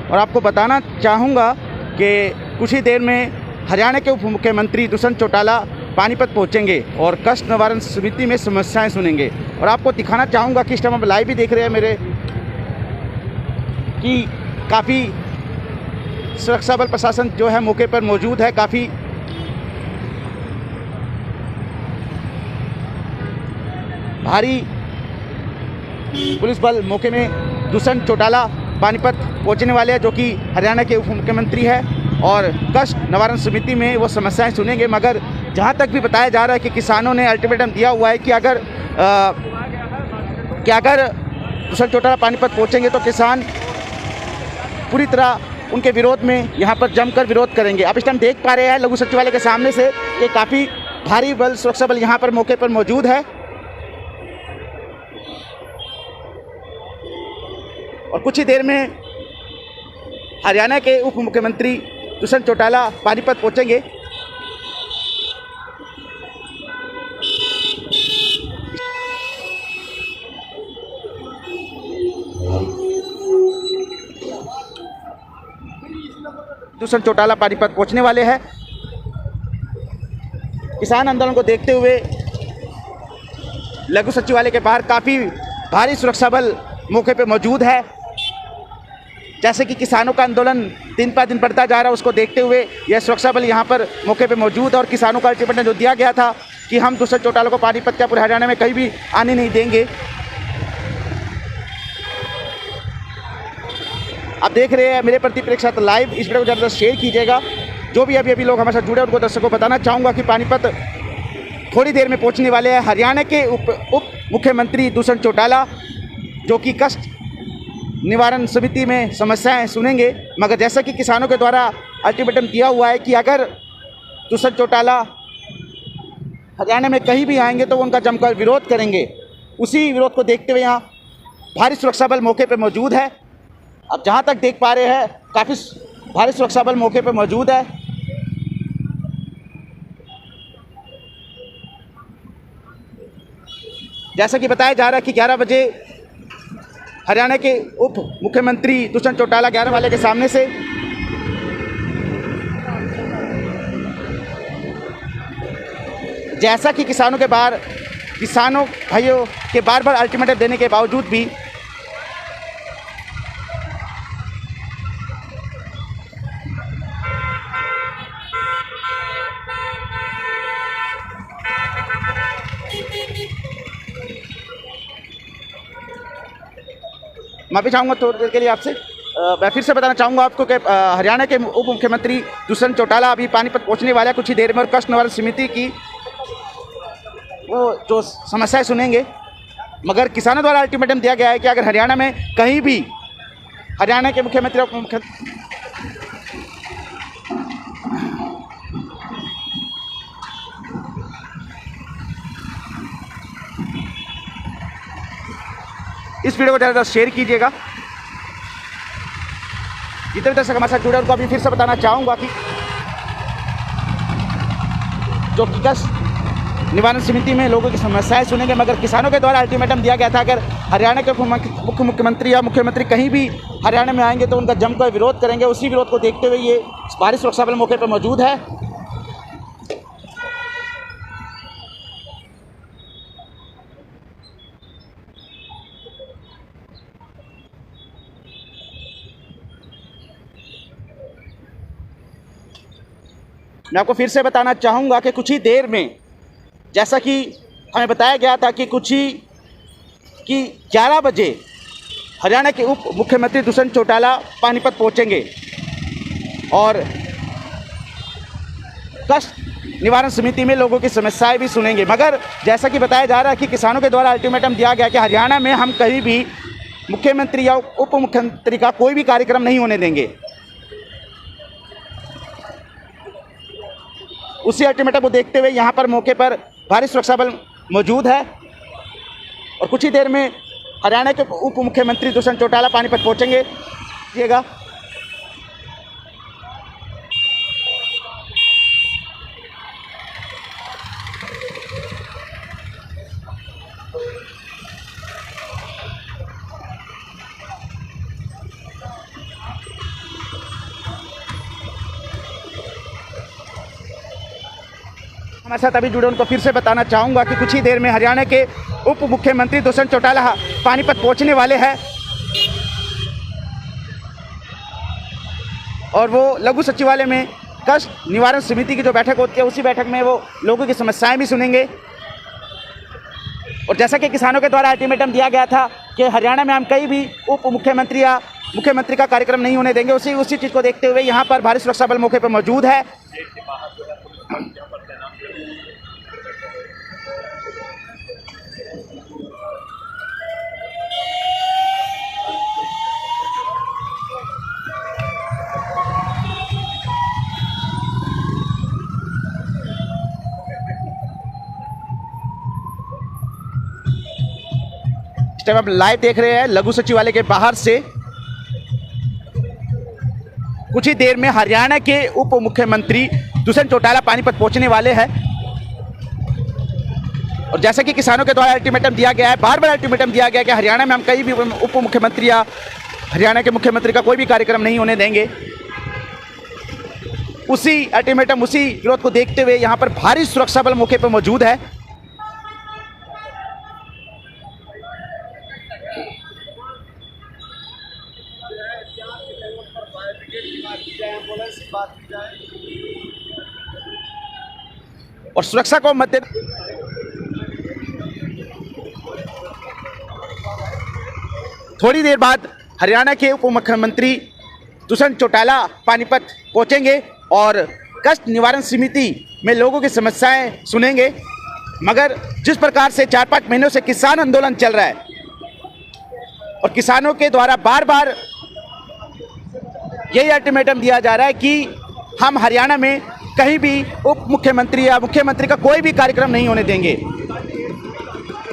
और आपको बताना चाहूँगा कि कुछ ही देर में हरियाणा के उप मुख्यमंत्री दुष्यंत चौटाला पानीपत पहुंचेंगे और कष्ट निवारण समिति में समस्याएं सुनेंगे। और आपको दिखाना चाहूँगा कि इस टाइम आप लाइव भी देख रहे हैं मेरे कि काफ़ी सुरक्षा बल प्रशासन जो है मौके पर मौजूद है। काफ़ी भारी पुलिस बल मौके में दुष्यंत चौटाला पानीपत पहुंचने वाले हैं, जो कि हरियाणा के उप मुख्यमंत्री है और कष्ट निवारण समिति में वो समस्याएं सुनेंगे। मगर जहां तक भी बताया जा रहा है कि किसानों ने अल्टीमेटम दिया हुआ है कि अगर दुष्यंत चौटाला पानीपत पहुंचेंगे तो किसान पूरी तरह उनके विरोध में यहाँ पर जमकर विरोध करेंगे। आप इस टाइम देख पा रहे हैं लघु सचिवालय के सामने से कि काफ़ी भारी बल सुरक्षा बल यहाँ पर मौके पर मौजूद है। और कुछ ही देर में हरियाणा के उप मुख्यमंत्री दुष्यंत चौटाला पानीपत पहुंचेंगे। दुष्यंत चौटाला पानीपत पहुंचने वाले हैं। किसान आंदोलन को देखते हुए लघु सचिवालय के बाहर काफ़ी भारी सुरक्षा बल मौके पर मौजूद है। जैसे कि किसानों का आंदोलन दिन पर दिन बढ़ता जा रहा है, उसको देखते हुए यह सुरक्षा बल यहाँ पर मौके पर मौजूद है। और किसानों का अल्टीमेटम जो दिया गया था कि हम दुष्यंत चौटाला को पानीपत या पूरे हरियाणा में कहीं भी आने नहीं देंगे। आप देख रहे हैं मेरे प्रतिक्रिया के साथ लाइव, इस वीडियो को ज़्यादा शेयर कीजिएगा। जो भी अभी लोग हमारे साथ जुड़े उनको दर्शकों को बताना चाहूँगा कि पानीपत थोड़ी देर में पहुँचने वाले हैं हरियाणा के उप मुख्यमंत्री दुष्यंत चौटाला, जो कि कष्ट निवारण समिति में समस्याएं सुनेंगे। मगर जैसा कि किसानों के द्वारा अल्टीमेटम दिया हुआ है कि अगर दुष्यंत चौटाला हरियाणा में कहीं भी आएंगे तो वो उनका जमकर विरोध करेंगे। उसी विरोध को देखते हुए यहाँ भारी सुरक्षा बल मौके पर मौजूद है। अब जहाँ तक देख पा रहे हैं काफ़ी भारी सुरक्षा बल मौके पर मौजूद है। जैसा कि बताया जा रहा है कि 11 बजे हरियाणा के उप मुख्यमंत्री दुष्यंत चौटाला 11 वाले के सामने से जैसा कि किसानों भाइयों के बार अल्टीमेटम देने के बावजूद भी माफ़ी चाहूँगा थोड़ी देर के लिए आपसे। मैं फिर से बताना चाहूँगा आपको कि हरियाणा के उप मुख्यमंत्री दुष्यंत चौटाला अभी पानीपत पहुँचने वाला है कुछ ही देर में। और कष्ट निवारण समिति की वो जो समस्याएं सुनेंगे। मगर किसानों द्वारा अल्टीमेटम दिया गया है कि अगर हरियाणा में कहीं भी हरियाणा के मुख्यमंत्री उप मुख्यमंत्री इस वीडियो को ज़्यादा शेयर कीजिएगा। जितने भी दर्शक हमारे साथ जुड़े उनको अभी फिर से बताना चाहूँगा कि जो कि कष्ट निवारण समिति में लोगों की समस्याएं सुनेंगे। मगर किसानों के द्वारा अल्टीमेटम दिया गया था अगर हरियाणा के मुख्यमंत्री या मुख्यमंत्री कहीं भी हरियाणा में आएंगे तो उनका जमकर विरोध करेंगे। उसी विरोध को देखते हुए ये भारी सुरक्षा बल मौके पर मौजूद है। मैं आपको फिर से बताना चाहूँगा कि कुछ ही देर में जैसा कि हमें बताया गया था कि 11 बजे हरियाणा के उप मुख्यमंत्री दुष्यंत चौटाला पानीपत पहुंचेंगे और कष्ट निवारण समिति में लोगों की समस्याएं भी सुनेंगे। मगर जैसा कि बताया जा रहा है कि किसानों के द्वारा अल्टीमेटम दिया गया कि हरियाणा में हम कहीं भी मुख्यमंत्री या उप मुख्यमंत्री का कोई भी कार्यक्रम नहीं होने देंगे। उसी अल्टीमेटम को देखते हुए यहाँ पर मौके पर भारी सुरक्षा बल मौजूद है। और कुछ ही देर में हरियाणा के उप मुख्यमंत्री दुष्यंत चौटाला पानीपत पहुँचेंगे। हमारे साथ अभी जुड़े उनको फिर से बताना चाहूँगा कि कुछ ही देर में हरियाणा के उप मुख्यमंत्री दुष्यंत चौटाला पानीपत पहुँचने वाले हैं और वो लघु सचिवालय में कष्ट निवारण समिति की जो बैठक होती है उसी बैठक में वो लोगों की समस्याएं भी सुनेंगे। और जैसा कि किसानों के द्वारा अल्टीमेटम दिया गया था कि हरियाणा में हम कहीं भी उप मुख्यमंत्री या मुख्यमंत्री का कार्यक्रम नहीं होने देंगे, उसी चीज़ को देखते हुए यहाँ पर भारी सुरक्षा बल मौके पर मौजूद है। इस टाइम आप लाइव देख रहे हैं लघु सचिवालय के बाहर से। कुछ ही देर में हरियाणा के उप मुख्यमंत्री दुष्यंत चौटाला पानीपत पहुंचने वाले हैं और जैसा कि किसानों के द्वारा अल्टीमेटम दिया गया है, बार बार अल्टीमेटम दिया गया है कि हरियाणा में हम कहीं भी उप मुख्यमंत्री या हरियाणा के मुख्यमंत्री का कोई भी कार्यक्रम नहीं होने देंगे। उसी अल्टीमेटम, उसी विरोध को देखते हुए यहाँ पर भारी सुरक्षा बल मौके पर मौजूद है। और सुरक्षा को मद्दे थोड़ी देर बाद हरियाणा के उप मुख्यमंत्री दुष्यंत चौटाला पानीपत पहुंचेंगे और कष्ट निवारण समिति में लोगों की समस्याएं सुनेंगे। मगर जिस प्रकार से 4-5 महीनों से किसान आंदोलन चल रहा है और किसानों के द्वारा बार बार यही अल्टीमेटम दिया जा रहा है कि हम हरियाणा में कहीं भी उप मुख्यमंत्री या मुख्यमंत्री का कोई भी कार्यक्रम नहीं होने देंगे,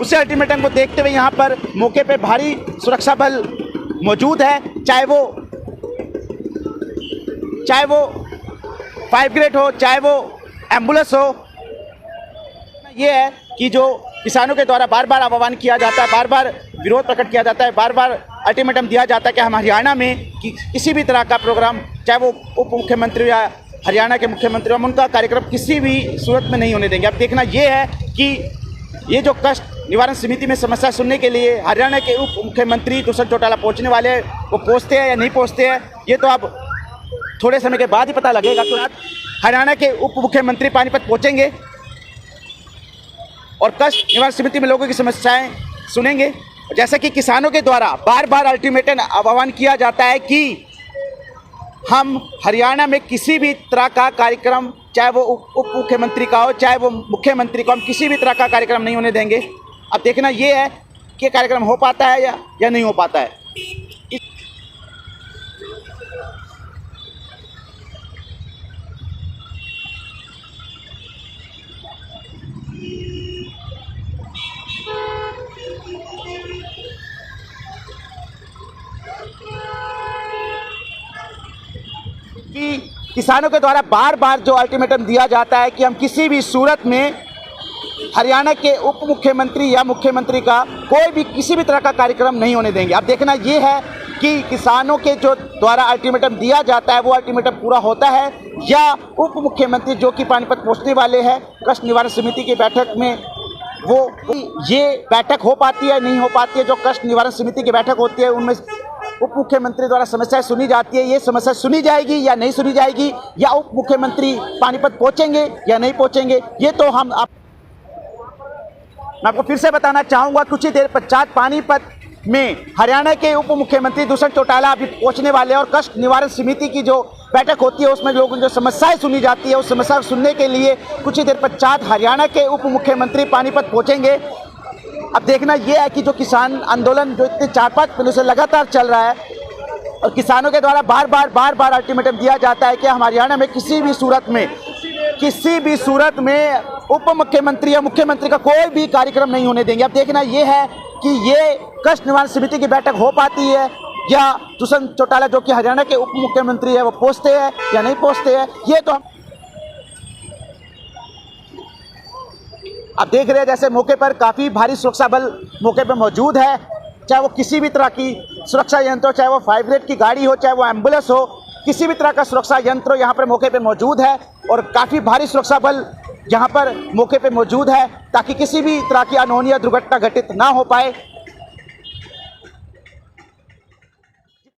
उसी अल्टीमेटम को देखते हुए यहाँ पर मौके पे भारी सुरक्षा बल मौजूद है। चाहे वो 5 ग्रेड हो, चाहे वो एम्बुलेंस हो। ये है कि जो किसानों के द्वारा बार बार आह्वान किया जाता है, बार बार विरोध प्रकट किया जाता है, बार बार अल्टीमेटम दिया जाता है कि हम हरियाणा में किसी भी तरह का प्रोग्राम, चाहे वो उप मुख्यमंत्री या हरियाणा के मुख्यमंत्री, हम उनका कार्यक्रम किसी भी सूरत में नहीं होने देंगे। अब देखना ये है कि ये जो कष्ट निवारण समिति में समस्या सुनने के लिए हरियाणा के उप मुख्यमंत्री दुष्यंत चौटाला पहुँचने वाले हैं, वो पहुँचते हैं या नहीं पहुँचते हैं ये तो अब थोड़े समय के बाद ही पता लगेगा। तो हरियाणा के उप मुख्यमंत्री पानीपत पहुँचेंगे और कष्ट निवारण समिति में लोगों की समस्याएं सुनेंगे। जैसा कि किसानों के द्वारा बार बार अल्टीमेटम आह्वान किया जाता है कि हम हरियाणा में किसी भी तरह का कार्यक्रम, चाहे वो उप मुख्यमंत्री का हो, चाहे वो मुख्यमंत्री का, हम किसी भी तरह का कार्यक्रम नहीं होने देंगे। अब देखना ये है कि कार्यक्रम हो पाता है या नहीं हो पाता है। कि किसानों के द्वारा बार बार जो अल्टीमेटम दिया जाता है कि हम किसी भी सूरत में हरियाणा के उप मुख्यमंत्री या मुख्यमंत्री का कोई भी किसी भी तरह का कार्यक्रम नहीं होने देंगे। अब देखना ये है कि किसानों के जो द्वारा अल्टीमेटम दिया जाता है वो अल्टीमेटम पूरा होता है या उप मुख्यमंत्री जो कि पानीपत पहुँचने वाले हैं कष्ट निवारण समिति की बैठक में, वो ये बैठक हो पाती है नहीं हो पाती है। जो कष्ट निवारण समिति की बैठक होती है उनमें उप मुख्यमंत्री द्वारा समस्याएं सुनी जाती है, ये समस्या सुनी जाएगी या नहीं सुनी जाएगी, या उप मुख्यमंत्री पानीपत पहुंचेंगे या नहीं पहुंचेंगे, ये तो मैं आपको फिर से बताना चाहूँगा। कुछ ही देर पश्चात पानीपत में हरियाणा के उप मुख्यमंत्री दुष्यंत चौटाला अभी पहुँचने वाले हैं और कष्ट निवारण समिति की जो बैठक होती है उसमें लोगों की जो समस्याएं सुनी जाती है उस समस्या सुनने के लिए कुछ ही देर पश्चात हरियाणा के उप मुख्यमंत्री पानीपत पहुँचेंगे। अब देखना यह है कि जो किसान आंदोलन जो इतने 4-5 दिनों से लगातार चल रहा है और किसानों के द्वारा बार बार अल्टीमेटम दिया जाता है कि हम हरियाणा में किसी भी सूरत में उप मुख्यमंत्री या मुख्यमंत्री का कोई भी कार्यक्रम नहीं होने देंगे। अब देखना यह है कि ये कष्ट निवारण समिति की बैठक हो पाती है या दुष्यंत चौटाला जो कि हरियाणा के उप मुख्यमंत्री है वो पहुँचते हैं या नहीं पहुँचते हैं, ये तो आप देख रहे हैं। जैसे मौके पर काफ़ी भारी सुरक्षा बल मौके पर मौजूद है, चाहे वो किसी भी तरह की सुरक्षा यंत्र हो, चाहे वो 5 ग्रेड की गाड़ी हो, चाहे वो एम्बुलेंस हो, किसी भी तरह का सुरक्षा यंत्र यहाँ पर मौके पर मौजूद है और काफ़ी भारी सुरक्षा बल यहाँ पर मौके पे मौजूद है ताकि किसी भी तरह की अनहोनी या दुर्घटना घटित ना हो पाए।